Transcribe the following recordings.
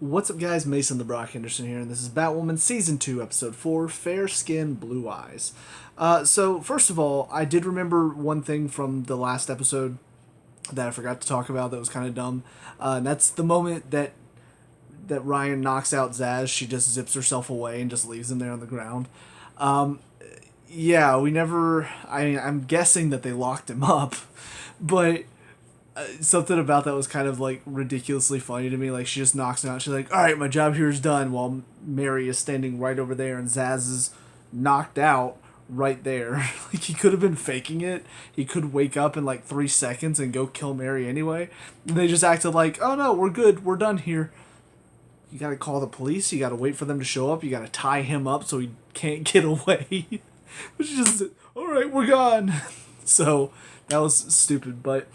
What's up, guys? Mason the Brock Henderson here, and this is Batwoman Season 2, Episode 4, Fair Skin, Blue Eyes. So, first of all, I did remember one thing from the last episode that I forgot to talk about that was kind of dumb. And that's the moment that Ryan knocks out Zaz. She just zips herself away and just leaves him there on the ground. Yeah, we never... I'm guessing that they locked him up, but... something about that was kind of like ridiculously funny to me. Like, she just knocks him out. She's like, all right, my job here is done, while Mary is standing right over there and Zaz is knocked out right there. Like, he could have been faking it. He could wake up in like 3 seconds and go kill Mary anyway. And they just acted like, oh no, we're good, we're done here. You gotta call the police, you gotta wait for them to show up, you gotta tie him up so he can't get away. Which is just, alright, we're gone. So that was stupid. But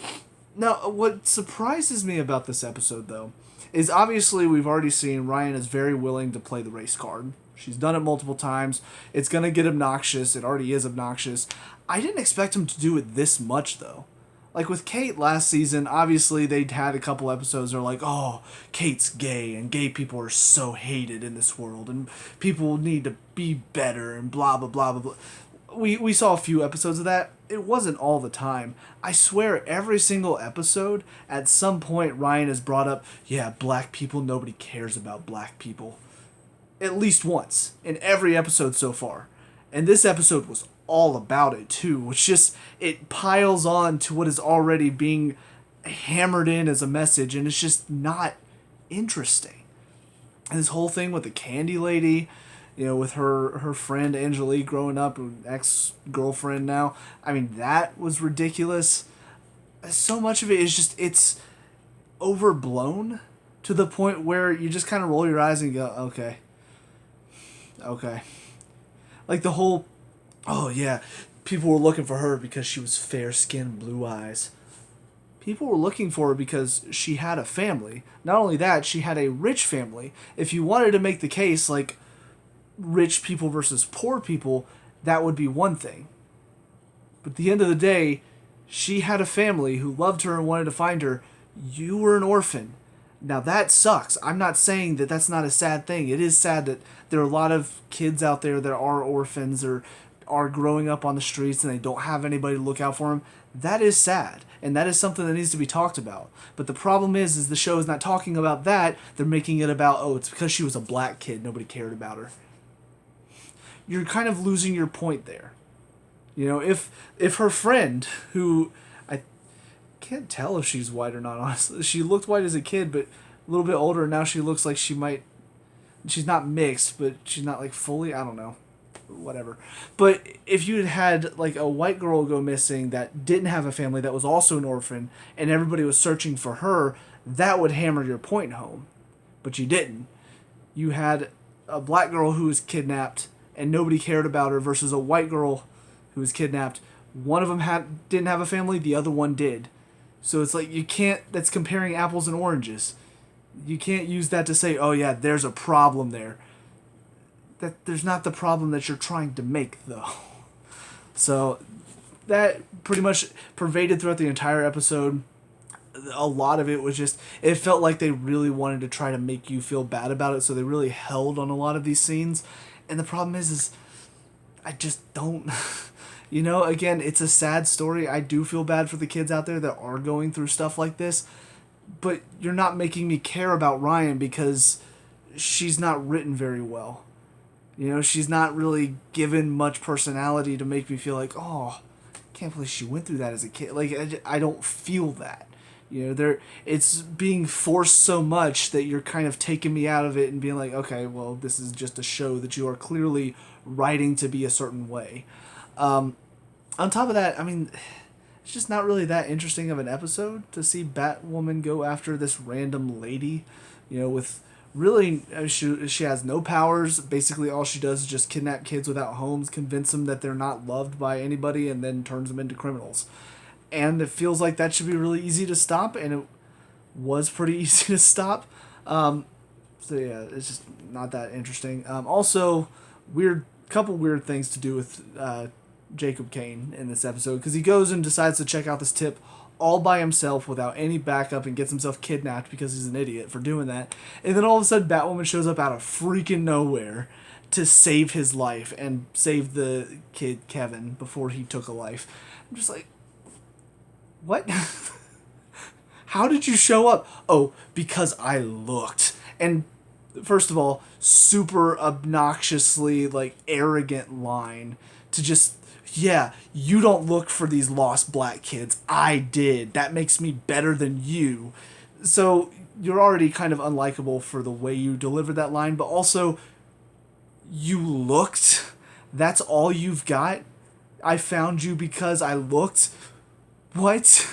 now, what surprises me about this episode, though, is obviously we've already seen Ryan is very willing to play the race card. She's done it multiple times. It's going to get obnoxious. It already is obnoxious. I didn't expect him to do it this much, though. Like with Kate last season, obviously they'd had a couple episodes that are like, oh, Kate's gay, and gay people are so hated in this world, and people need to be better, and blah, blah, blah, blah, blah. We saw a few episodes of that. It wasn't all the time. I swear every single episode, at some point Ryan has brought up, yeah, black people, nobody cares about black people. At least once, in every episode so far. And this episode was all about it too, which just, it piles on to what is already being hammered in as a message, and it's just not interesting. And this whole thing with the candy lady, with her friend Angelique growing up, ex-girlfriend now. I mean, that was ridiculous. So much of it is just, it's overblown to the point where you just kind of roll your eyes and go, okay. Okay. Like the whole, oh yeah, people were looking for her because she was fair-skinned, blue eyes. People were looking for her because she had a family. Not only that, she had a rich family. If you wanted to make the case, like, rich people versus poor people, that would be one thing. But at the end of the day, she had a family who loved her and wanted to find her. You were an orphan. Now that sucks. I'm not saying that that's not a sad thing. It is sad that there are a lot of kids out there that are orphans or are growing up on the streets and they don't have anybody to look out for them. That is sad, and that is something that needs to be talked about. But the problem is the show is not talking about that. They're making it about, oh, it's because she was a black kid, nobody cared about her. You're kind of losing your point there. If her friend, who I can't tell if she's white or not, honestly. She looked white as a kid, but a little bit older, now she looks like she's not mixed, but she's not like fully, I don't know, whatever. But if you had like a white girl go missing that didn't have a family, that was also an orphan, and everybody was searching for her, that would hammer your point home. But you didn't. You had a black girl who was kidnapped and nobody cared about her, versus a white girl who was kidnapped. One of them didn't have a family, the other one did. So it's like, you can't, that's comparing apples and oranges. You can't use that to say, oh yeah, there's a problem there. There's not the problem that you're trying to make, though. So that pretty much pervaded throughout the entire episode. A lot of it was just, it felt like they really wanted to try to make you feel bad about it, so they really held on a lot of these scenes. And the problem is I just don't... again, it's a sad story. I do feel bad for the kids out there that are going through stuff like this. But you're not making me care about Ryan because she's not written very well. She's not really given much personality to make me feel like, oh, I can't believe she went through that as a kid. Like, I don't feel that. It's being forced so much that you're kind of taking me out of it and being like, okay, well, this is just a show that you are clearly writing to be a certain way. On top of that, I mean, it's just not really that interesting of an episode to see Batwoman go after this random lady, with really, she has no powers. Basically, all she does is just kidnap kids without homes, convince them that they're not loved by anybody, and then turns them into criminals. And it feels like that should be really easy to stop, and it was pretty easy to stop. So yeah, it's just not that interesting. Also, couple weird things to do with Jacob Kane in this episode, because he goes and decides to check out this tip all by himself without any backup and gets himself kidnapped because he's an idiot for doing that. And then all of a sudden Batwoman shows up out of freaking nowhere to save his life and save the kid Kevin before he took a life. I'm just like, what? How did you show up? Oh, because I looked. And first of all, super obnoxiously, like, arrogant line to just, yeah, you don't look for these lost black kids. I did. That makes me better than you. So you're already kind of unlikable for the way you delivered that line, but also you looked. That's all you've got? I found you because I looked? What?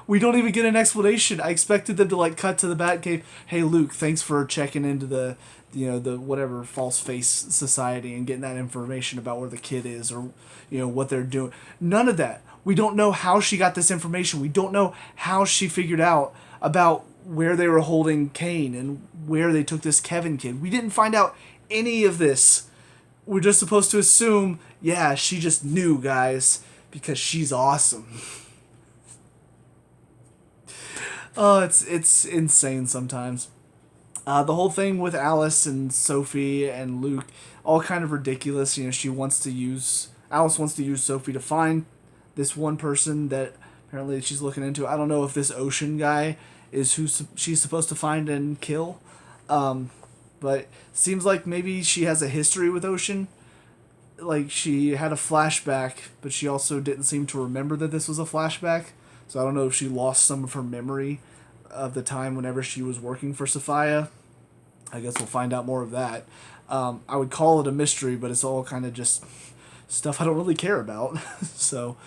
We don't even get an explanation. I expected them to, like, cut to the Batcave. Hey, Luke, thanks for checking into the whatever false face society and getting that information about where the kid is or, what they're doing. None of that. We don't know how she got this information. We don't know how she figured out about where they were holding Kane and where they took this Kevin kid. We didn't find out any of this. We're just supposed to assume, yeah, she just knew, guys, because she's awesome. Oh, it's insane sometimes. The whole thing with Alice and Sophie and Luke, all kind of ridiculous. Alice wants to use Sophie to find this one person that apparently she's looking into. I don't know if this Ocean guy is who she's supposed to find and kill. But seems like maybe she has a history with Ocean. Like, she had a flashback, but she also didn't seem to remember that this was a flashback. So I don't know if she lost some of her memory of the time whenever she was working for Sophia. I guess we'll find out more of that. I would call it a mystery, but it's all kind of just stuff I don't really care about. So,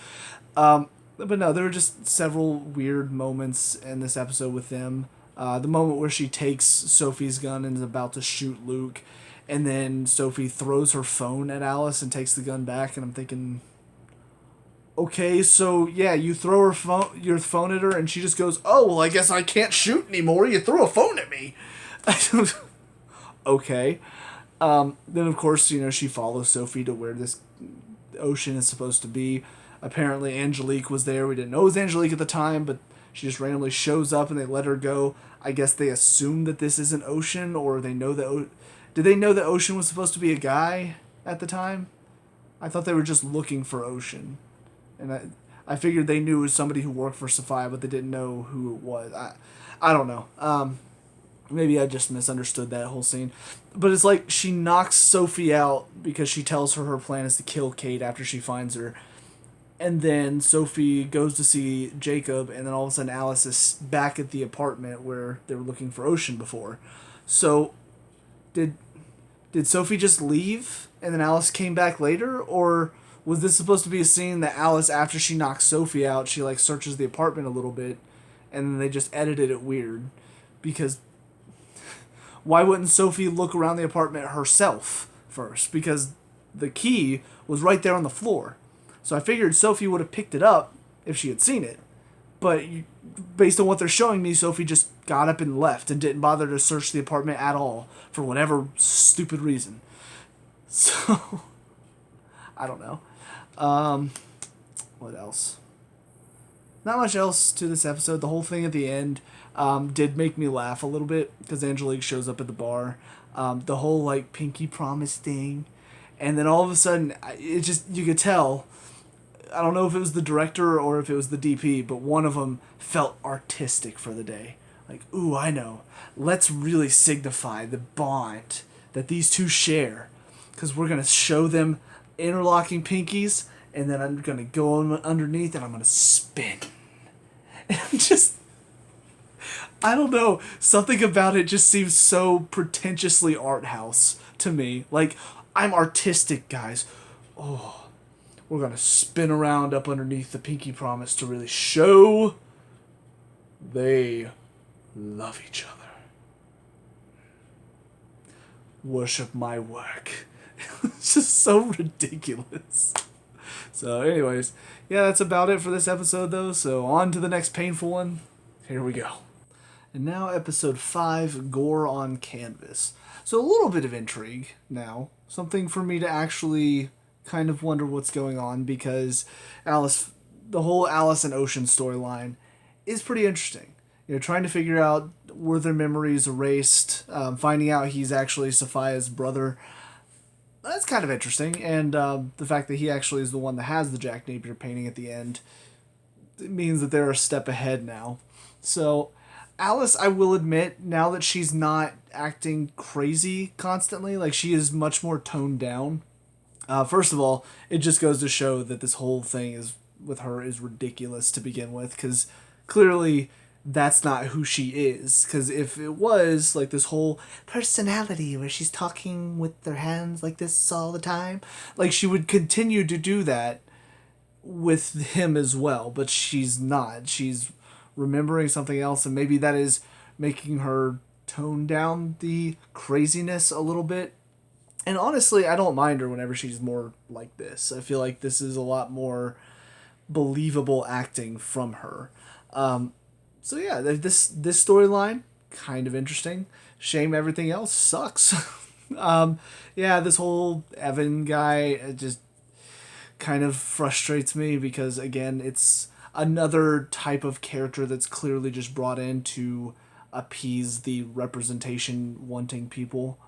but no, there were just several weird moments in this episode with them. The moment where she takes Sophie's gun and is about to shoot Luke, and then Sophie throws her phone at Alice and takes the gun back, and I'm thinking, okay, so yeah, you throw your phone at her, and she just goes, "Oh, well, I guess I can't shoot anymore. You threw a phone at me." Okay. Then of course, she follows Sophie to where this Ocean is supposed to be. Apparently, Angelique was there. We didn't know it was Angelique at the time, but she just randomly shows up and they let her go. I guess they assume that this isn't Ocean, or they know that. Did they know that Ocean was supposed to be a guy at the time? I thought they were just looking for Ocean. And I figured they knew it was somebody who worked for Sophia, but they didn't know who it was. I don't know. Maybe I just misunderstood that whole scene. But it's like she knocks Sophie out because she tells her plan is to kill Kate after she finds her. And then Sophie goes to see Jacob, and then all of a sudden Alice is back at the apartment where they were looking for Ocean before. So, did Sophie just leave, and then Alice came back later? Or was this supposed to be a scene that Alice, after she knocks Sophie out, she, like, searches the apartment a little bit, and then they just edited it weird? Because why wouldn't Sophie look around the apartment herself first? Because the key was right there on the floor. So I figured Sophie would have picked it up if she had seen it. But based on what they're showing me, Sophie just got up and left and didn't bother to search the apartment at all for whatever stupid reason. So, I don't know. What else? Not much else to this episode. The whole thing at the end did make me laugh a little bit because Angelique shows up at the bar. The whole, like, pinky promise thing. And then all of a sudden, it just, you could tell, I don't know if it was the director or if it was the DP, but one of them felt artistic for the day. Like, ooh, I know. Let's really signify the bond that these two share. Because we're going to show them interlocking pinkies, and then I'm going to go underneath and I'm going to spin. And just, I don't know. Something about it just seems so pretentiously art house to me. Like, I'm artistic, guys. Oh, we're going to spin around up underneath the pinky promise to really show they love each other. Worship my work. It's just so ridiculous. So anyways, yeah, that's about it for this episode though. So on to the next painful one. Here we go. And now episode 5, Gore on Canvas. So a little bit of intrigue now. Something for me to actually kind of wonder what's going on, because Alice the whole Alice and Ocean storyline is pretty interesting. Trying to figure out were their memories erased, finding out he's actually Sophia's brother. That's kind of interesting, and the fact that he actually is the one that has the Jack Napier painting at the end, it means that they're a step ahead now. So, Alice, I will admit, now that she's not acting crazy constantly, like she is much more toned down. First of all, it just goes to show that this whole thing is with her is ridiculous to begin with, because clearly that's not who she is. Because if it was like this whole personality where she's talking with her hands like this all the time, like she would continue to do that with him as well. But she's not. She's remembering something else, and maybe that is making her tone down the craziness a little bit. And honestly, I don't mind her whenever she's more like this. I feel like this is a lot more believable acting from her. So yeah, this storyline, kind of interesting. Shame everything else sucks. Yeah, this whole Evan guy, it just kind of frustrates me because, again, it's another type of character that's clearly just brought in to appease the representation wanting people.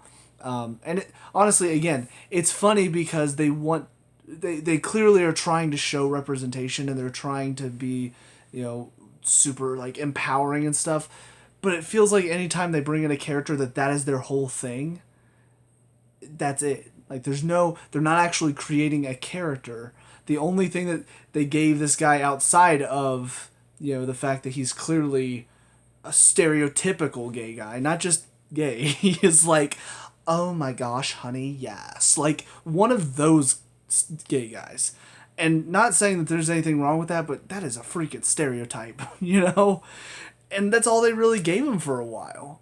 Honestly, again, it's funny because they clearly are trying to show representation, and they're trying to be, super like empowering and stuff. But it feels like anytime they bring in a character that is their whole thing, that's it. Like they're not actually creating a character. The only thing that they gave this guy outside of, the fact that he's clearly a stereotypical gay guy, not just gay, he is like, oh my gosh, honey, yes. Like one of those gay guys. And not saying that there's anything wrong with that, but that is a freaking stereotype, And that's all they really gave him for a while.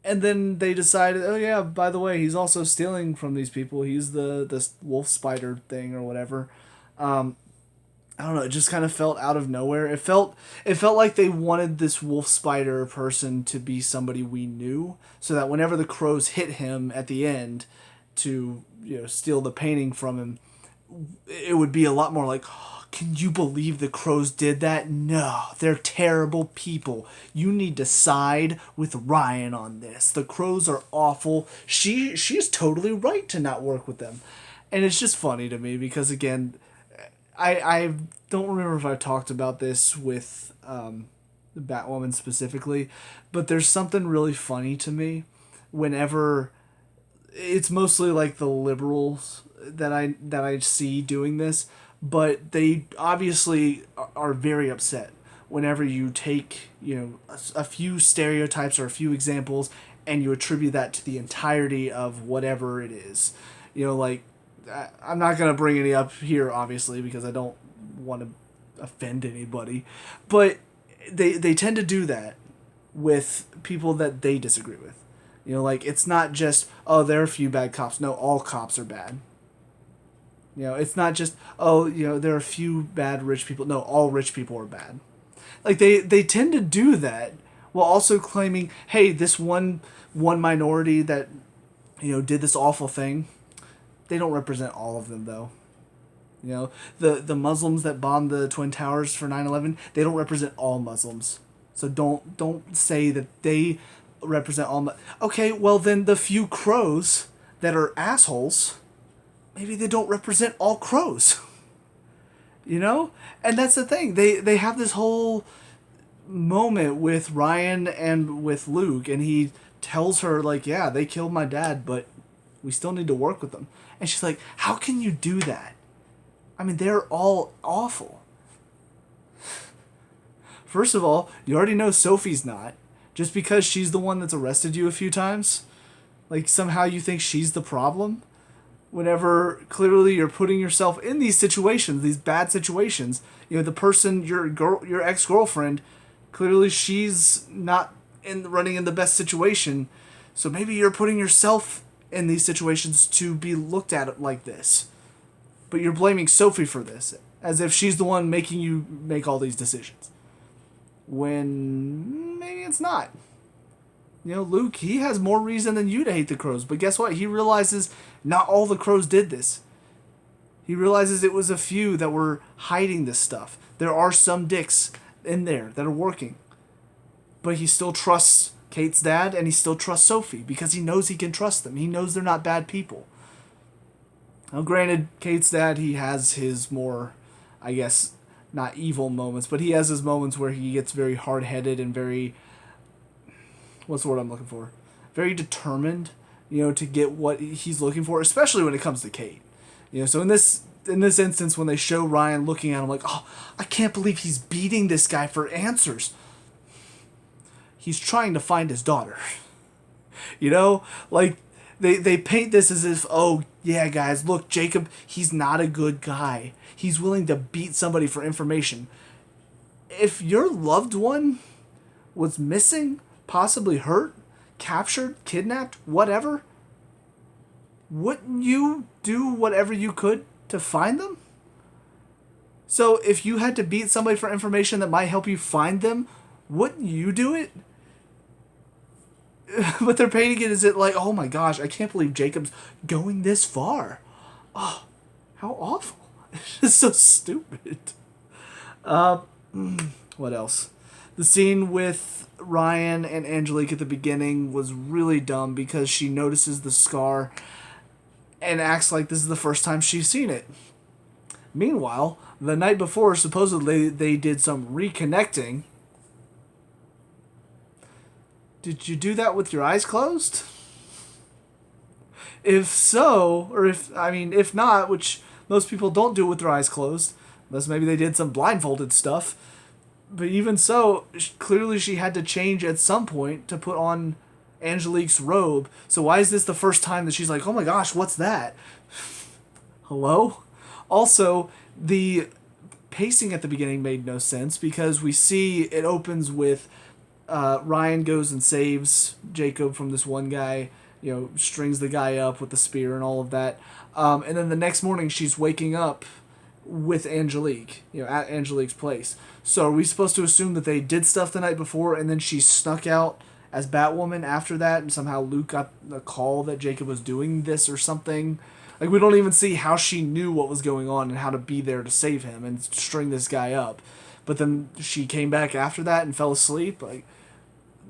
And then they decided, oh yeah, by the way, he's also stealing from these people. He's the wolf spider thing or whatever. I don't know, it just kind of felt out of nowhere. It felt like they wanted this wolf spider person to be somebody we knew, so that whenever the crows hit him at the end to, steal the painting from him, it would be a lot more like, oh, can you believe the crows did that? No, they're terrible people. You need to side with Ryan on this. The crows are awful. She's totally right to not work with them. And it's just funny to me because, again, I don't remember if I talked about this with Batwoman specifically, but there's something really funny to me whenever it's mostly like the liberals that I see doing this, but they obviously are very upset whenever you take a few stereotypes or a few examples and you attribute that to the entirety of whatever it is. Like I'm not gonna bring any up here obviously because I don't want to offend anybody, but they tend to do that with people that they disagree with. Like it's not just, oh, there are a few bad cops. No, all cops are bad. It's not just, oh, there are a few bad rich people. No, all rich people are bad. Like they tend to do that while also claiming, hey, this one minority that did this awful thing, they don't represent all of them though. The Muslims that bombed the Twin Towers for 9/11, they don't represent all Muslims. So don't say that they represent all. Okay, well then the few crows that are assholes, maybe they don't represent all crows. And that's the thing. They have this whole moment with Ryan and with Luke, and he tells her like, yeah, they killed my dad, but we still need to work with them. And she's like, how can you do that? I mean, they're all awful. First of all, you already know Sophie's not. Just because she's the one that's arrested you a few times, like somehow you think she's the problem? Whenever clearly you're putting yourself in these situations, these bad situations, the person, your ex-girlfriend, clearly she's not running in the best situation, so maybe you're putting yourself in these situations to be looked at like this. But you're blaming Sophie for this, as if she's the one making you make all these decisions. When maybe it's not. Luke, he has more reason than you to hate the crows, but guess what? He realizes not all the crows did this. He realizes it was a few that were hiding this stuff. There are some dicks in there that are working. But he still trusts Kate's dad, and he still trusts Sophie because he knows he can trust them. He knows they're not bad people. Now, granted, Kate's dad, he has his more, I guess, not evil moments, but he has his moments where he gets very hard-headed and very, what's the word I'm looking for? Very determined, to get what he's looking for, especially when it comes to Kate. So in this instance, when they show Ryan looking at him like, oh, I can't believe he's beating this guy for answers. He's trying to find his daughter. Like, they paint this as if, oh, yeah, guys, look, Jacob, he's not a good guy. He's willing to beat somebody for information. If your loved one was missing, possibly hurt, captured, kidnapped, whatever, wouldn't you do whatever you could to find them? So if you had to beat somebody for information that might help you find them, wouldn't you do it? But they're painting it as it like, oh my gosh, I can't believe Jacob's going this far. Oh, how awful. It's just so stupid. What else? The scene with Ryan and Angelique at the beginning was really dumb because she notices the scar and acts like this is the first time she's seen it. Meanwhile, the night before, supposedly they did some reconnecting. Did you do that with your eyes closed? If so, or if not, which most people don't do with their eyes closed, unless maybe they did some blindfolded stuff. But even so, clearly she had to change at some point to put on Angelique's robe. So why is this the first time that she's like, oh my gosh, what's that? Hello? Also, the pacing at the beginning made no sense because we see it opens with Ryan goes and saves Jacob from this one guy, strings the guy up with the spear and all of that. And then the next morning she's waking up with Angelique, at Angelique's place. So are we supposed to assume that they did stuff the night before and then she snuck out as Batwoman after that and somehow Luke got the call that Jacob was doing this or something? Like, we don't even see how she knew what was going on and how to be there to save him and string this guy up. But then she came back after that and fell asleep. Like,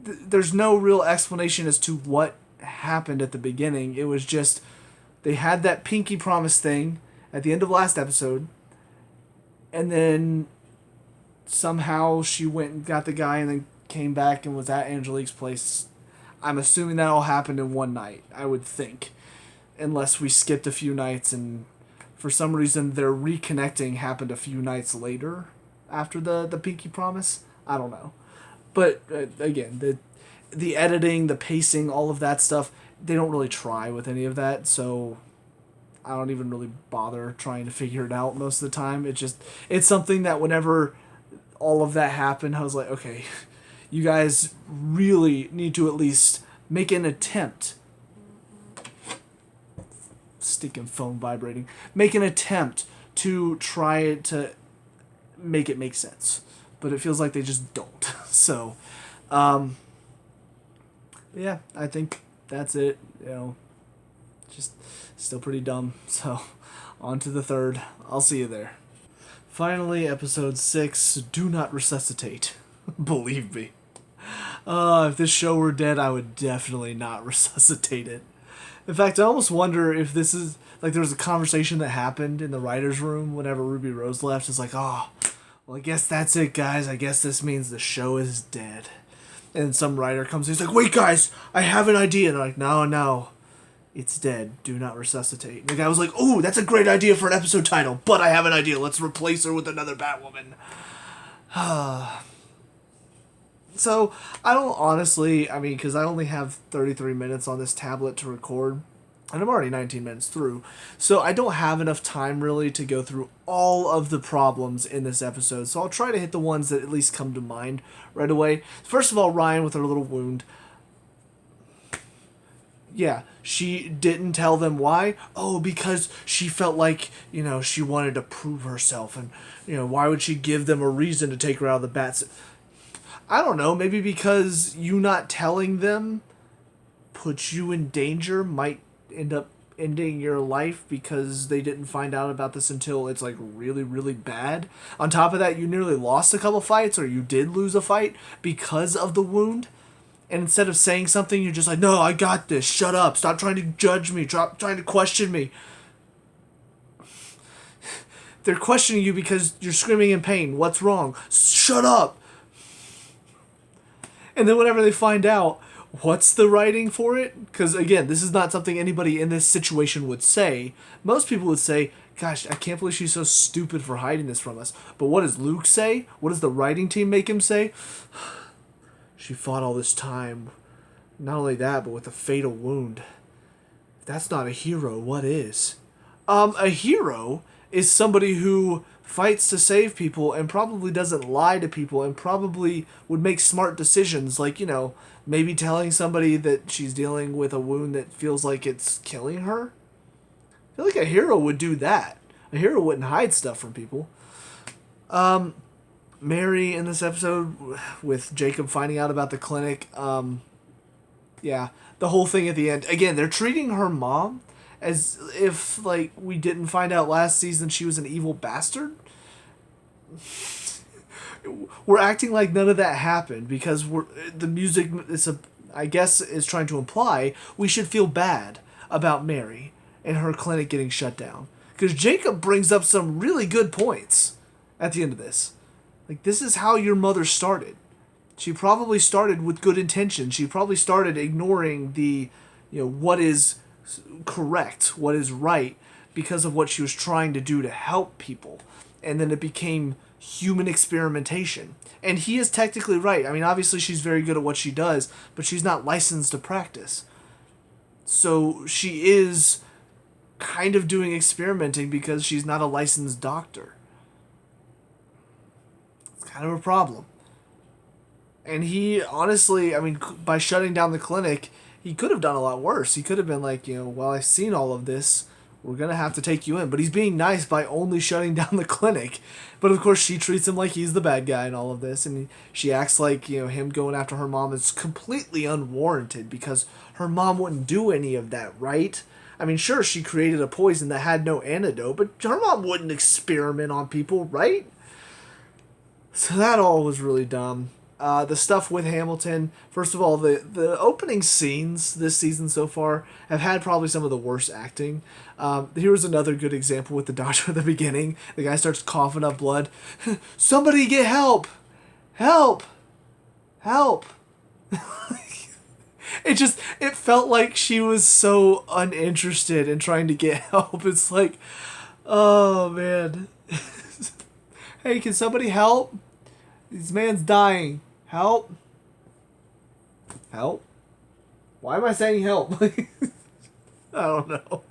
there's no real explanation as to what happened at the beginning. It was just they had that pinky promise thing at the end of last episode, and then somehow she went and got the guy and then came back and was at Angelique's place. I'm assuming that all happened in one night, I would think, unless we skipped a few nights and for some reason their reconnecting happened a few nights later after the pinky promise. I don't know. But, again, the editing, the pacing, all of that stuff, they don't really try with any of that, so I don't even really bother trying to figure it out most of the time. It's something that whenever all of that happened, I was like, okay, you guys really need to at least make an attempt. Stinking phone vibrating. Make an attempt to try to make it make sense. But it feels like they just don't. So, yeah, I think that's it. Just still pretty dumb. So, on to the third. I'll see you there. Finally, episode 6, Do Not Resuscitate. Believe me. If this show were dead, I would definitely not resuscitate it. In fact, I almost wonder if this is, like, there was a conversation that happened in the writer's room whenever Ruby Rose left. It's like, oh, well, I guess that's it, guys. I guess this means the show is dead. And some writer comes in, he's like, wait, guys, I have an idea. And they're like, no, it's dead. Do not resuscitate. And the guy was like, oh, that's a great idea for an episode title, but I have an idea. Let's replace her with another Batwoman. So, I don't honestly, because I only have 33 minutes on this tablet to record, and I'm already 19 minutes through, so I don't have enough time really to go through all of the problems in this episode, so I'll try to hit the ones that at least come to mind right away. First of all, Ryan with her little wound. Yeah, she didn't tell them why. Oh, because she felt like, she wanted to prove herself, and, why would she give them a reason to take her out of the bats? I don't know, maybe because you not telling them puts you in danger, might end up ending your life because they didn't find out about this until it's like really, really bad. On top of that, you nearly lost a couple fights, or you did lose a fight because of the wound. And instead of saying something, you're just like, no, I got this. Shut up. Stop trying to judge me. Stop trying to question me. They're questioning you because you're screaming in pain. What's wrong? Shut up. And then whenever they find out, what's the writing for it? Because, again, this is not something anybody in this situation would say. Most people would say, gosh, I can't believe she's so stupid for hiding this from us. But what does Luke say? What does the writing team make him say? She fought all this time. Not only that, but with a fatal wound. If that's not a hero, what is? A hero is somebody who fights to save people and probably doesn't lie to people and probably would make smart decisions, like, maybe telling somebody that she's dealing with a wound that feels like it's killing her. I feel like a hero would do that. A hero wouldn't hide stuff from people. Mary in this episode with Jacob finding out about the clinic, yeah, the whole thing at the end. Again, they're treating her mom as if, like, we didn't find out last season she was an evil bastard. We're acting like none of that happened because the music I guess is trying to imply we should feel bad about Mary and her clinic getting shut down. Because Jacob brings up some really good points at the end of this. Like, this is how your mother started. She probably started with good intentions. She probably started ignoring the, what is correct, what is right, because of what she was trying to do to help people. And then it became human experimentation. And he is technically right. I mean, obviously she's very good at what she does, but she's not licensed to practice. So she is kind of doing experimenting because she's not a licensed doctor. It's kind of a problem. And he, honestly, I mean, by shutting down the clinic, he could have done a lot worse. He could have been like, well, I've seen all of this. We're going to have to take you in. But he's being nice by only shutting down the clinic. But, of course, she treats him like he's the bad guy in all of this. And she acts like, him going after her mom is completely unwarranted because her mom wouldn't do any of that, right? I mean, sure, she created a poison that had no antidote, but her mom wouldn't experiment on people, right? So that all was really dumb. The stuff with Hamilton, first of all, the opening scenes this season so far have had probably some of the worst acting. Here was another good example with the doctor at the beginning. The guy starts coughing up blood. Somebody get help! Help! Help! It felt like she was so uninterested in trying to get help. It's like, oh man. Hey, can somebody help? This man's dying. Help? Help? Why am I saying help? I don't know.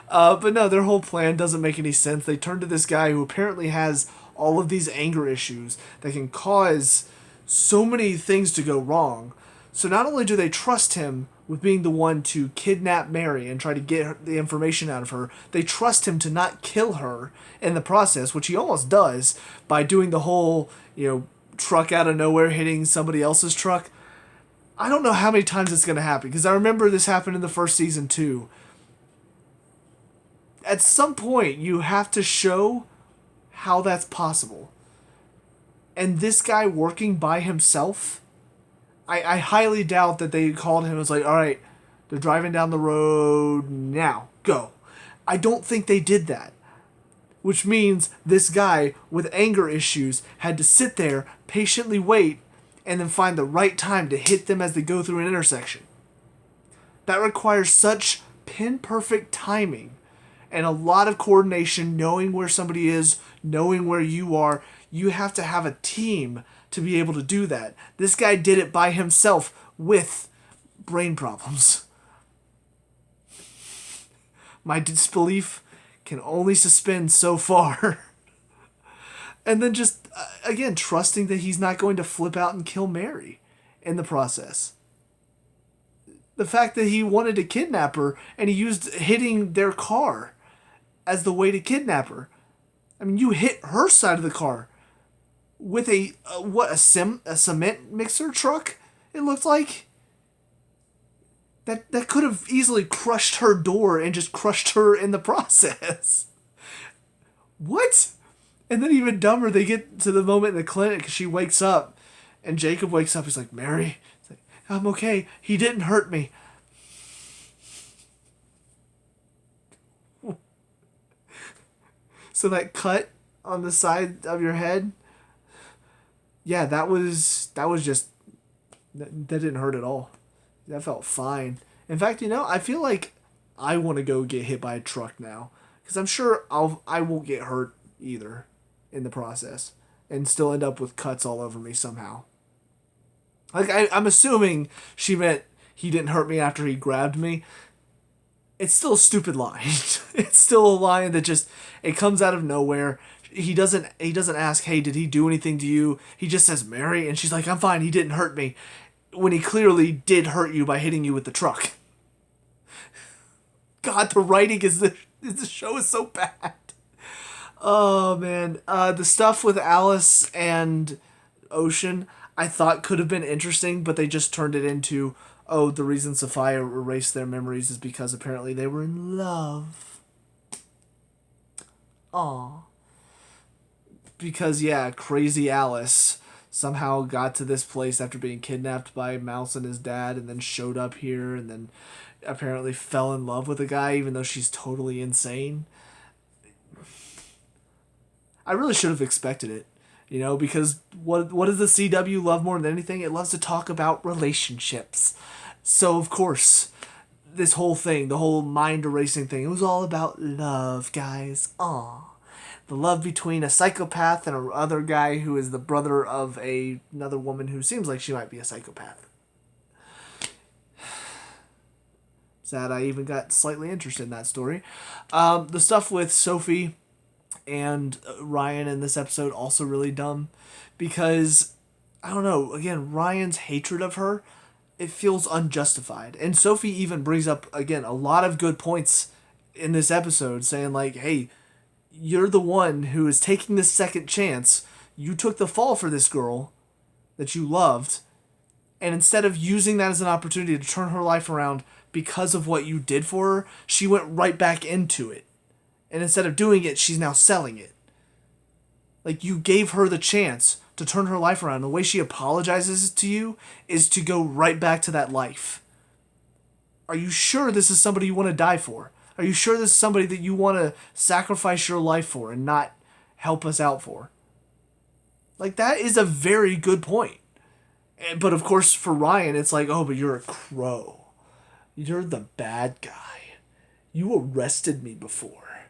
But no, their whole plan doesn't make any sense. They turn to this guy who apparently has all of these anger issues that can cause so many things to go wrong. So not only do they trust him with being the one to kidnap Mary and try to get the information out of her, they trust him to not kill her in the process, which he almost does by doing the whole, truck out of nowhere hitting somebody else's truck. I don't know how many times it's going to happen, because I remember this happened in the first season too. At some point, you have to show how that's possible. And this guy working by himself, I highly doubt that they called him and was like, all right, they're driving down the road now, go. I don't think they did that. Which means this guy with anger issues had to sit there, patiently wait, and then find the right time to hit them as they go through an intersection. That requires such pin-perfect timing and a lot of coordination, knowing where somebody is, knowing where you are. You have to have a team to be able to do that. This guy did it by himself with brain problems. My disbelief can only suspend so far. And then just, again, trusting that he's not going to flip out and kill Mary in the process. The fact that he wanted to kidnap her and he used hitting their car as the way to kidnap her. I mean, you hit her side of the car with a cement mixer truck, it looked like. That could have easily crushed her door and just crushed her in the process. What? And then even dumber, they get to the moment in the clinic, she wakes up, and Jacob wakes up, he's like, Mary? He's like, I'm okay, he didn't hurt me. So that cut on the side of your head, yeah, that was just, that didn't hurt at all. That felt fine. In fact, I feel like I want to go get hit by a truck now. Because I'm sure I won't get hurt either in the process. And still end up with cuts all over me somehow. Like, I'm assuming she meant he didn't hurt me after he grabbed me. It's still a stupid line. It's still a line that just, it comes out of nowhere. He doesn't ask, hey, did he do anything to you? He just says, Mary, and she's like, I'm fine, he didn't hurt me. When he clearly did hurt you by hitting you with the truck. God, the writing the show is so bad. Oh, man. The stuff with Alice and Ocean, I thought could have been interesting, but they just turned it into, oh, the reason Sophia erased their memories is because apparently they were in love. Aw. Because, yeah, crazy Alice somehow got to this place after being kidnapped by Mouse and his dad, and then showed up here, and then apparently fell in love with a guy even though she's totally insane. I really should have expected it, because what does the CW love more than anything? It loves to talk about relationships. So, of course, this whole thing, the whole mind erasing thing, it was all about love, guys. Aww. The love between a psychopath and a other guy who is the brother of another woman who seems like she might be a psychopath. Sad I even got slightly interested in that story. The stuff with Sophie and Ryan in this episode also really dumb. Because, I don't know, again, Ryan's hatred of her, it feels unjustified. And Sophie even brings up, again, a lot of good points in this episode, saying like, hey, you're the one who is taking this second chance. You took the fall for this girl that you loved, and instead of using that as an opportunity to turn her life around because of what you did for her, she went right back into it. And instead of doing it, she's now selling it. Like, you gave her the chance to turn her life around. The way she apologizes to you is to go right back to that life. Are you sure this is somebody you want to die for? Are you sure this is somebody that you want to sacrifice your life for and not help us out for? Like, that is a very good point. But, of course, for Ryan, it's like, oh, but you're a crow. You're the bad guy. You arrested me before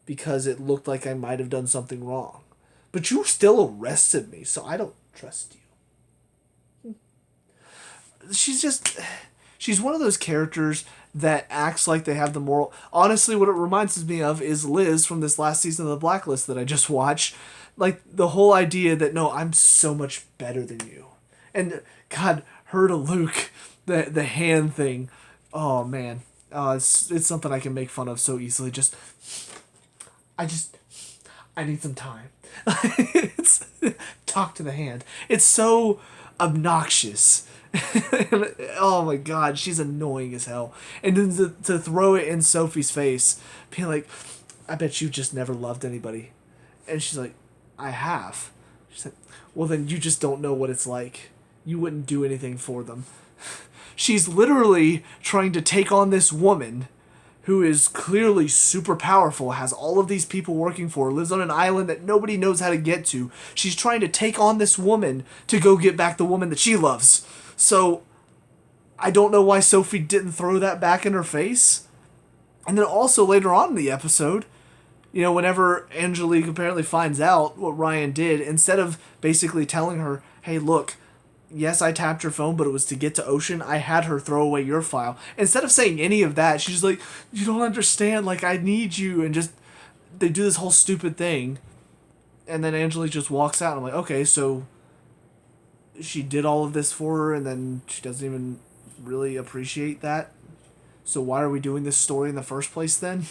because it looked like I might have done something wrong. But you still arrested me, so I don't trust you. She's one of those characters that acts like they have the moral. Honestly, what it reminds me of is Liz from this last season of The Blacklist that I just watched. Like, the whole idea that, no, I'm so much better than you. And, God, her to Luke, the hand thing, oh, man. It's something I can make fun of so easily. I need some time. Talk to the hand. It's so obnoxious. Oh my God, she's annoying as hell. And then to throw it in Sophie's face, being like, I bet you just never loved anybody. And she's like, I have. She's like, well then you just don't know what it's like. You wouldn't do anything for them. She's literally trying to take on this woman who is clearly super powerful, has all of these people working for her, lives on an island that nobody knows how to get to. She's trying to take on this woman to go get back the woman that she loves. So, I don't know why Sophie didn't throw that back in her face. And then also later on in the episode, whenever Angelique apparently finds out what Ryan did, instead of basically telling her, hey, look, yes, I tapped your phone, but it was to get to Ocean. I had her throw away your file. Instead of saying any of that, she's like, you don't understand, like, I need you, and just, they do this whole stupid thing, and then Angelique just walks out, and I'm like, okay, so she did all of this for her, and then she doesn't even really appreciate that? So why are we doing this story in the first place, then?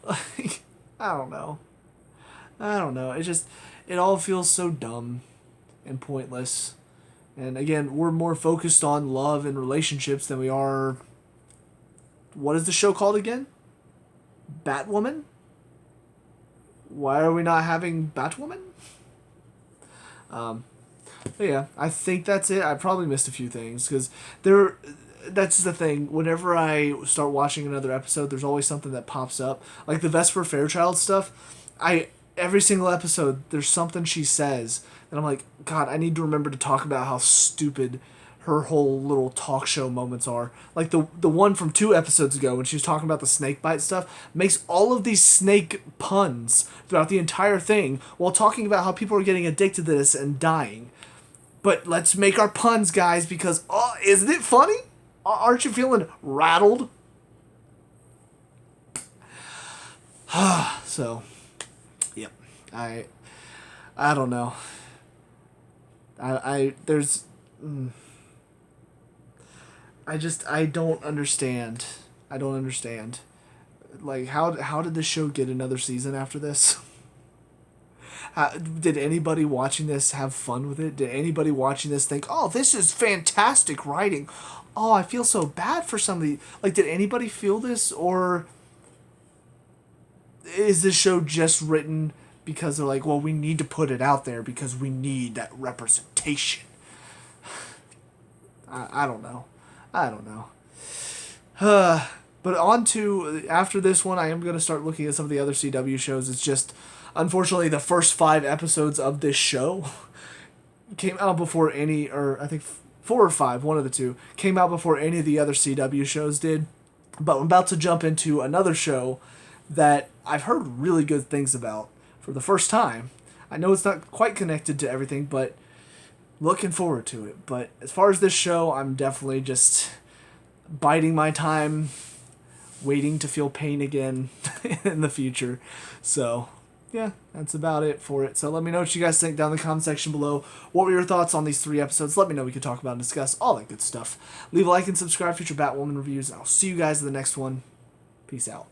Like, I don't know. It all feels so dumb and pointless. And again, we're more focused on love and relationships than we are. What is the show called again? Batwoman? Why are we not having Batwoman? But yeah, I think that's it. I probably missed a few things because that's the thing. Whenever I start watching another episode, there's always something that pops up. Like the Vesper Fairchild stuff. Every single episode, there's something she says, and I'm like, God, I need to remember to talk about how stupid her whole little talk show moments are. Like the one from 2 episodes ago when she was talking about the snake bite stuff, makes all of these snake puns throughout the entire thing while talking about how people are getting addicted to this and dying. But let's make our puns, guys, because, oh, isn't it funny? Aren't you feeling rattled? So, yep. I don't know. I don't understand. I don't understand. Like, how did this show get another season after this? Did anybody watching this have fun with it? Did anybody watching this think, oh, this is fantastic writing? Oh, I feel so bad for somebody. Like, did anybody feel this? Or is this show just written because they're like, well, we need to put it out there because we need that representation? I don't know. I don't know. But on to, after this one, I am going to start looking at some of the other CW shows. It's just, unfortunately, the first 5 episodes of this show came out before any, or I think 4 or 5, one of the two, came out before any of the other CW shows did. But I'm about to jump into another show that I've heard really good things about for the first time. I know it's not quite connected to everything, but looking forward to it. But as far as this show, I'm definitely just biding my time, waiting to feel pain again in the future. So, yeah, that's about it for it. So let me know what you guys think down in the comment section below. What were your thoughts on these 3 episodes? Let me know. We can talk about and discuss all that good stuff. Leave a like and subscribe for future Batwoman reviews. I'll see you guys in the next one. Peace out.